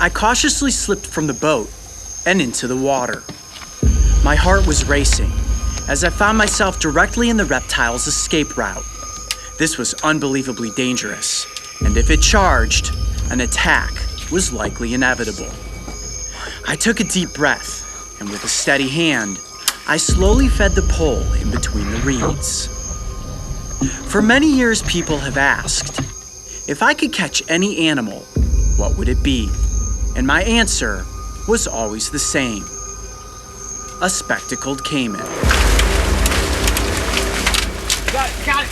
I cautiously slipped from the boat and into the water. My heart was racing as I found myself directly in the reptile's escape route. This was unbelievably dangerous, and if it charged, an attack was likely inevitable. I took a deep breath, and with a steady hand, I slowly fed the pole in between the reeds. For many years, people have asked, if I could catch any animal, what would it be? And my answer was always the same: a spectacled caiman. Got it.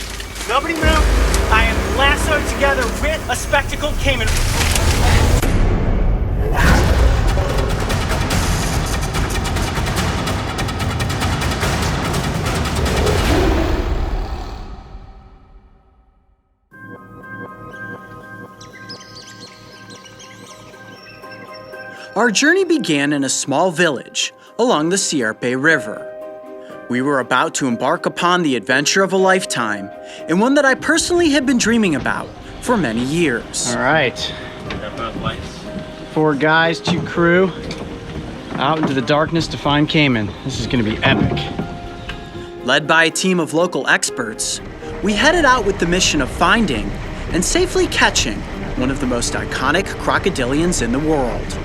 Nobody move. I am lassoed together with a spectacled caiman. Our journey began in a small village along the Sierpe River. We were about to embark upon the adventure of a lifetime, and one that I personally had been dreaming about for many years. All right. 4 guys, 2 crew, out into the darkness to find caiman. This is gonna be epic. Led by a team of local experts, we headed out with the mission of finding and safely catching one of the most iconic crocodilians in the world.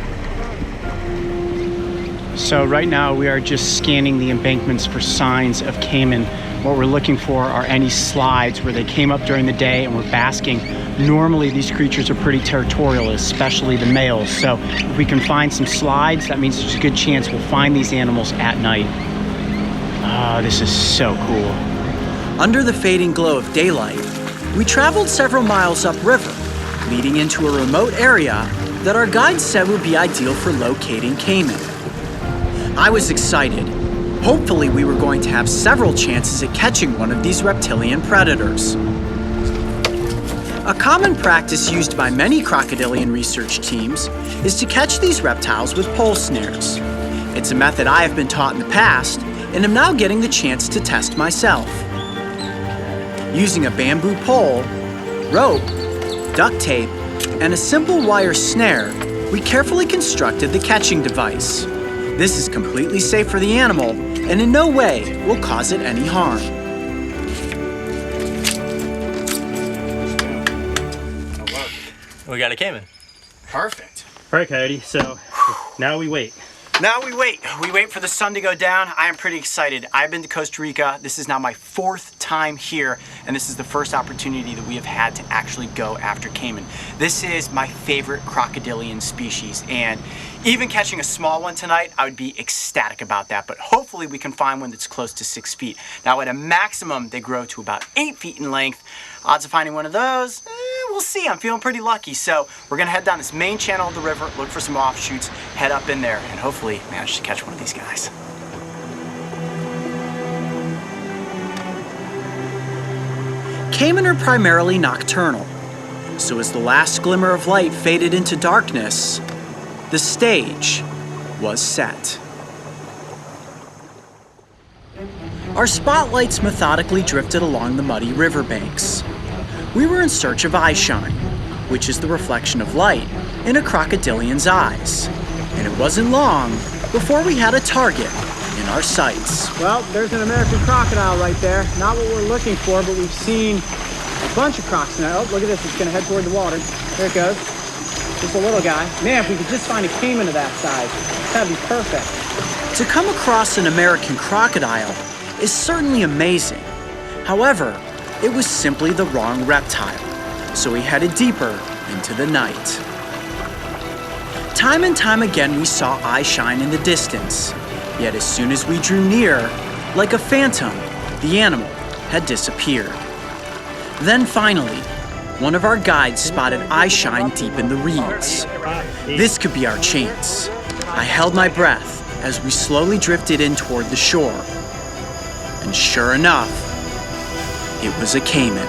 So right now we are just scanning the embankments for signs of caiman. What we're looking for are any slides where they came up during the day and were basking. Normally these creatures are pretty territorial, especially the males. So if we can find some slides, that means there's a good chance we'll find these animals at night. Ah, this is so cool. Under the fading glow of daylight, we traveled several miles upriver, leading into a remote area that our guide said would be ideal for locating caiman. I was excited. Hopefully we were going to have several chances at catching one of these reptilian predators. A common practice used by many crocodilian research teams is to catch these reptiles with pole snares. It's a method I have been taught in the past and am now getting the chance to test myself. Using a bamboo pole, rope, duct tape, and a simple wire snare, we carefully constructed the catching device. This is completely safe for the animal and in no way will cause it any harm. We got a caiman. Perfect. All right, Coyote, so now we wait. Now we wait. We wait for the sun to go down. I am pretty excited. I've been to Costa Rica. This is now my 4th time here, and this is the first opportunity that we have had to actually go after caiman. This is my favorite crocodilian species, and even catching a small one tonight, I would be ecstatic about that, but hopefully we can find one that's close to 6 feet. Now at a maximum, they grow to about 8 feet in length. Odds of finding one of those, we'll see. I'm feeling pretty lucky. So we're gonna head down this main channel of the river, look for some offshoots, head up in there, and hopefully manage to catch one of these guys. Caiman are primarily nocturnal. So as the last glimmer of light faded into darkness, the stage was set. Our spotlights methodically drifted along the muddy riverbanks. We were in search of eyeshine, which is the reflection of light in a crocodilian's eyes. And it wasn't long before we had a target in our sights. Well, there's an American crocodile right there. Not what we're looking for, but we've seen a bunch of crocs now. Oh, look at this, it's gonna head toward the water. There it goes. Just a little guy. Man, if we could just find a caiman of that size, that'd be perfect. To come across an American crocodile is certainly amazing. However, it was simply the wrong reptile, so we headed deeper into the night. Time and time again we saw eyeshine in the distance, yet as soon as we drew near, like a phantom, the animal had disappeared. Then finally, one of our guides spotted eyeshine deep in the reeds. This could be our chance. I held my breath as we slowly drifted in toward the shore. And sure enough, it was a caiman.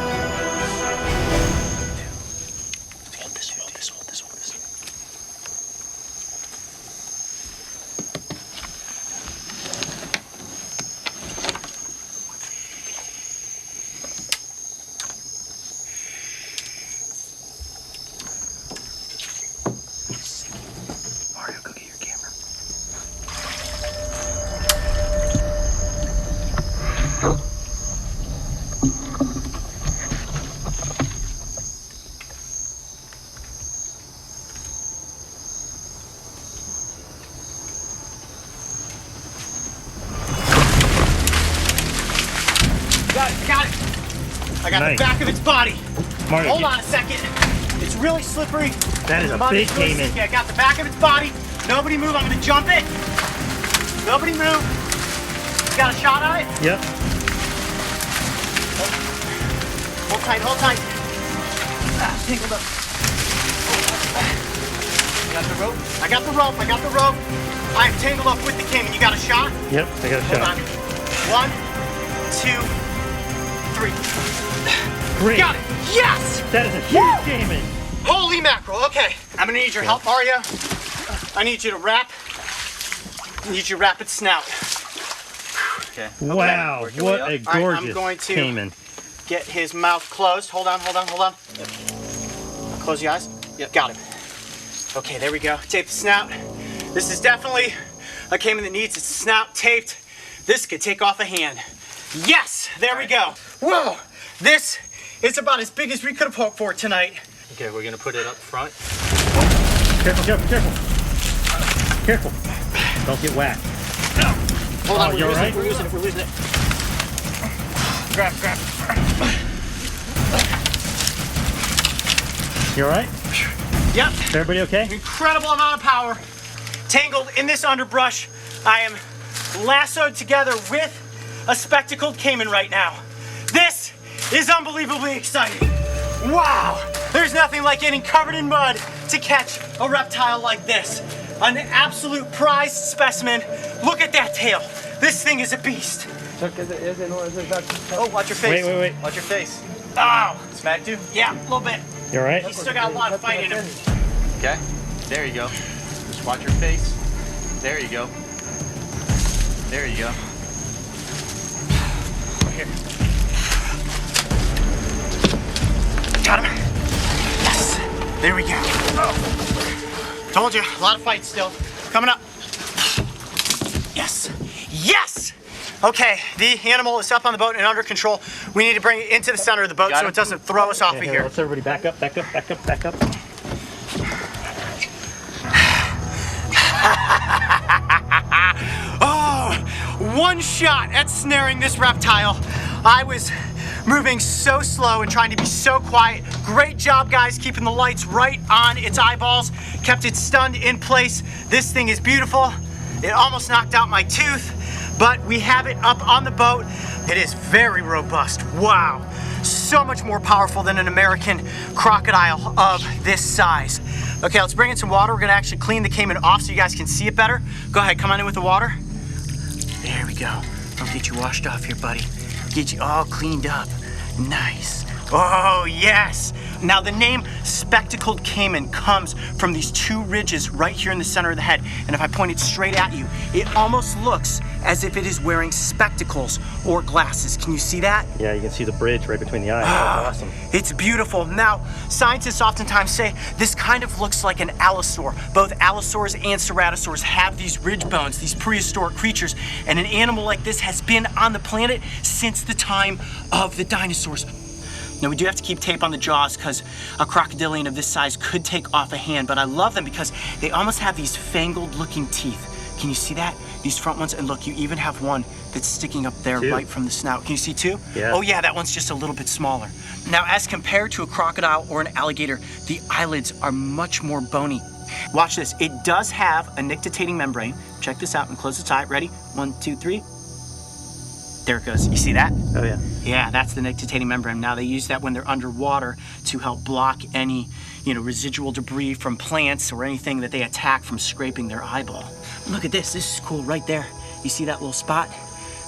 got nice. the back of its body. Mario, Hold on a second. It's really slippery. That is The a mud big really caiman. sticky. I got the back of its body. Nobody move. I'm gonna jump it. Nobody move. Got a shot on it? Yep. Hold tight, hold tight. Tangled up. I got the rope. I got the rope. I got the rope. I'm tangled up with the caiman. You got a shot? Yep, I got a Hold shot. on. 1, 2, 3. Great. Got it. Yes! That is a huge caiman. Holy mackerel. Okay. I'm gonna need your help, Mario. I need you to wrap. I need you to wrap its snout. Okay. Wow, Work your what way a up. All right, I'm gorgeous going to- caiman. Get his mouth closed. Hold on, hold on, hold on. Close your eyes. Yep. Got it. Okay, there we go. Tape the snout. This is definitely a caiman that needs its snout taped. This could take off a hand. Yes, there we go. Whoa, this is about as big as we could have hoped for tonight. Okay, we're gonna put it up front. Careful, careful, careful. Careful. Don't get whacked. Hold on, you all right? We're losing it, we're losing it. Grab, grab. You all right? Yep. Is everybody okay? Incredible amount of power. Tangled in this underbrush. I am lassoed together with a spectacled caiman right now. This is unbelievably exciting. Wow, there's nothing like getting covered in mud to catch a reptile like this. An absolute prized specimen. Look at that tail. This thing is a beast. Oh, watch your face. Wait. Watch your face. Oh, Smacked you? yeah, a little bit. You all right? He's still got a lot of fight in him. Okay. There you go. Just watch your face. There you go. There you go. Here. Got him. Yes. There we go. Oh. Told you, a lot of fight still. Coming up. Yes. Yes! Okay, the animal is up on the boat and under control. We need to bring it into the center of the boat Got so him. it doesn't throw us off of here. Let's everybody back up, back up, back up, back up. Oh, one shot at snaring this reptile. I was moving so slow and trying to be so quiet. Great job, guys, keeping the lights right on its eyeballs. Kept it stunned in place. This thing is beautiful. It almost knocked out my tooth, but we have it up on the boat. It is very robust. Wow. So much more powerful than an American crocodile of this size. Okay, let's bring in some water. We're gonna actually clean the caiman off so you guys can see it better. Go ahead, come on in with the water. There we go. I'll get you washed off here, buddy. Get you all cleaned up. Nice. Oh, yes. Now, the name Spectacled Caiman comes from these two ridges right here in the center of the head. And if I point it straight at you, it almost looks as if it is wearing spectacles or glasses. Can you see that? Yeah, you can see the bridge right between the eyes. That's awesome. It's beautiful. Now, scientists oftentimes say this kind of looks like an allosaur. Both allosaurs and ceratosaurs have these ridge bones, these prehistoric creatures, and an animal like this has been on the planet since the time of the dinosaurs. Now, we do have to keep tape on the jaws because a crocodilian of this size could take off a hand, but I love them because they almost have these fangled looking teeth. Can you see that? These front ones, and look, you even have one that's sticking up there right from the snout. Can you see two? Yeah. Oh yeah, that one's just a little bit smaller. Now, as compared to a crocodile or an alligator, the eyelids are much more bony. Watch this, it does have a nictitating membrane. Check this out and close its eye. Ready? 1, 2, 3. There it goes. You see that? Oh yeah. Yeah, that's the nictitating membrane. Now they use that when they're underwater to help block any, residual debris from plants or anything that they attack from scraping their eyeball. Look at this. This is cool right there. You see that little spot?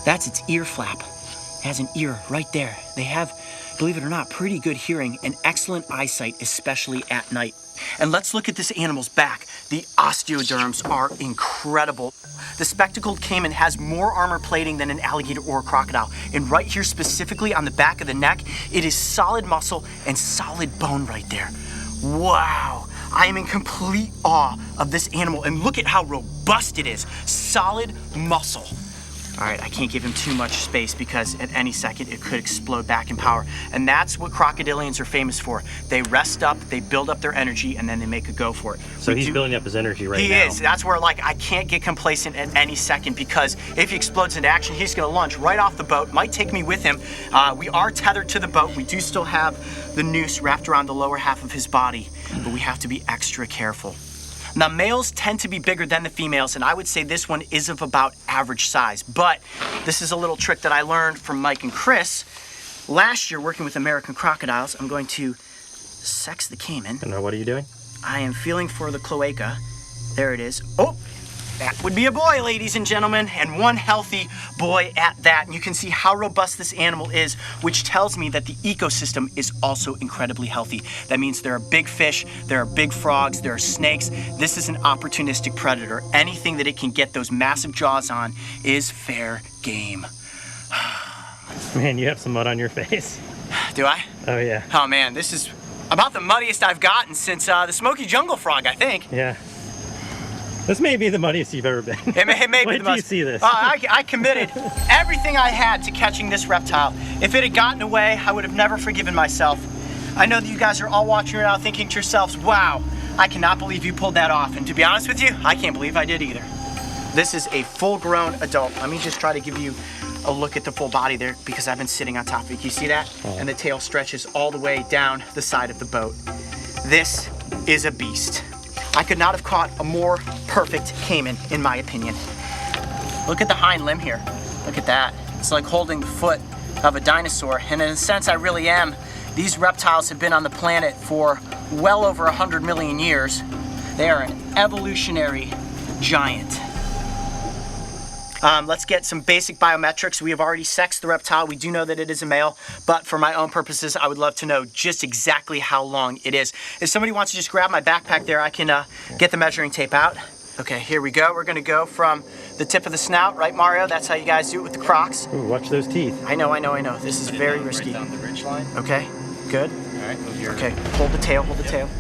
That's its ear flap. It has an ear right there. They have, believe it or not, pretty good hearing and excellent eyesight, especially at night. And let's look at this animal's back. The osteoderms are incredible. The spectacled caiman has more armor plating than an alligator or a crocodile. And right here specifically on the back of the neck, it is solid muscle and solid bone right there. Wow, I am in complete awe of this animal. And look at how robust it is. Solid muscle. All right, I can't give him too much space because at any second it could explode back in power. And that's what crocodilians are famous for. They rest up, they build up their energy, and then they make a go for it. So he's building up his energy right now. He is. That's where, like, I can't get complacent at any second because if he explodes into action, he's going to launch right off the boat. Might take me with him. We are tethered to the boat. We do still have the noose wrapped around the lower half of his body, but we have to be extra careful. Now, males tend to be bigger than the females, and I would say this one is of about average size. But this is a little trick that I learned from Mike and Chris last year working with American crocodiles. I'm going to sex the caiman. And now what are you doing? I am feeling for the cloaca. There it is. Oh, that would be a boy, ladies and gentlemen, and one healthy boy at that. And you can see how robust this animal is, which tells me that the ecosystem is also incredibly healthy. That means there are big fish, there are big frogs, there are snakes. This is an opportunistic predator. Anything that it can get those massive jaws on is fair game. Man, you have some mud on your face. Do I? Oh, yeah. Oh man, this is about the muddiest I've gotten since the Smoky Jungle Frog, I think. Yeah. This may be the muddiest you've ever been. It may be Wait the till you most. see this. I committed everything I had to catching this reptile. If it had gotten away, I would have never forgiven myself. I know that you guys are all watching right now thinking to yourselves, wow, I cannot believe you pulled that off. And to be honest with you, I can't believe I did either. This is a full-grown adult. Let me just try to give you a look at the full body there because I've been sitting on top of it. Can you see that? Oh. And the tail stretches all the way down the side of the boat. This is a beast. I could not have caught a more perfect caiman, in my opinion. Look at the hind limb here. Look at that. It's like holding the foot of a dinosaur, and in a sense, I really am. These reptiles have been on the planet for well over 100 million years. They are an evolutionary giant. Let's get some basic biometrics. We have already sexed the reptile. We do know that it is a male, but for my own purposes, I would love to know just exactly how long it is. If somebody wants to just grab my backpack there, I can get the measuring tape out. Okay, here we go. We're gonna go from the tip of the snout, right, Mario? That's how you guys do it with the Crocs. Ooh, watch those teeth. I know. This is very risky. Right down the ridge line. Okay, good. All right, move your... Okay, hold the tail, hold the tail.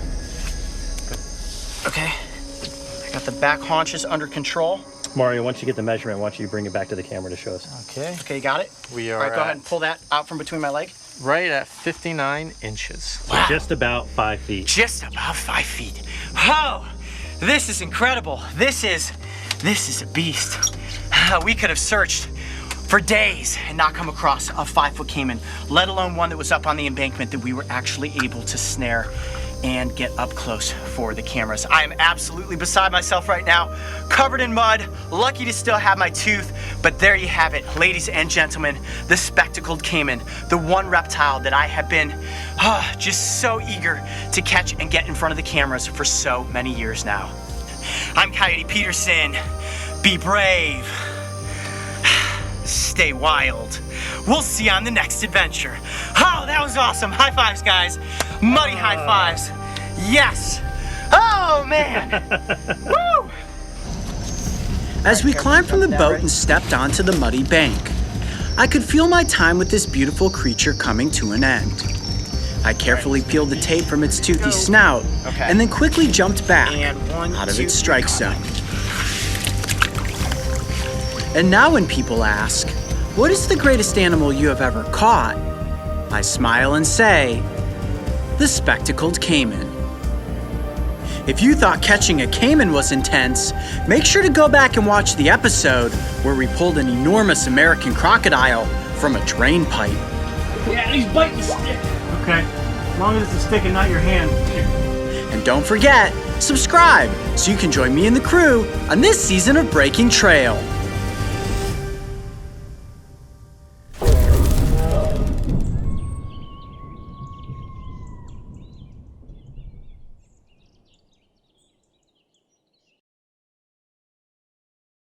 Okay, I got the back haunches under control. Mario, once you get the measurement, I want you to bring it back to the camera to show us. Okay. Okay, you got it? We are All right, go ahead and pull that out from between my legs. right at 59 inches. So Wow. just about 5 feet. Just about 5 feet. Oh, this is incredible. This is a beast. We could have searched for days and not come across a 5-foot caiman, let alone one that was up on the embankment that we were actually able to snare and get up close for the cameras. I am absolutely beside myself right now, covered in mud, lucky to still have my tooth, but there you have it, ladies and gentlemen, the spectacled caiman, the one reptile that I have been just so eager to catch and get in front of the cameras for so many years now. I'm Coyote Peterson. Be brave. Stay wild. We'll see you on the next adventure. Oh, that was awesome. High fives, guys. Muddy high fives. Yes. Oh, man. Woo! As we climbed from the boat and stepped onto the muddy bank, I could feel my time with this beautiful creature coming to an end. I carefully peeled the tape from its toothy snout and then quickly jumped back out of its strike zone. And now when people ask, what is the greatest animal you have ever caught? I smile and say, the spectacled caiman. If you thought catching a caiman was intense, make sure to go back and watch the episode where we pulled an enormous American crocodile from a drain pipe. Yeah, he's biting the stick. Okay, as long as it's a stick and not your hand. And don't forget, subscribe so you can join me and the crew on this season of Breaking Trail.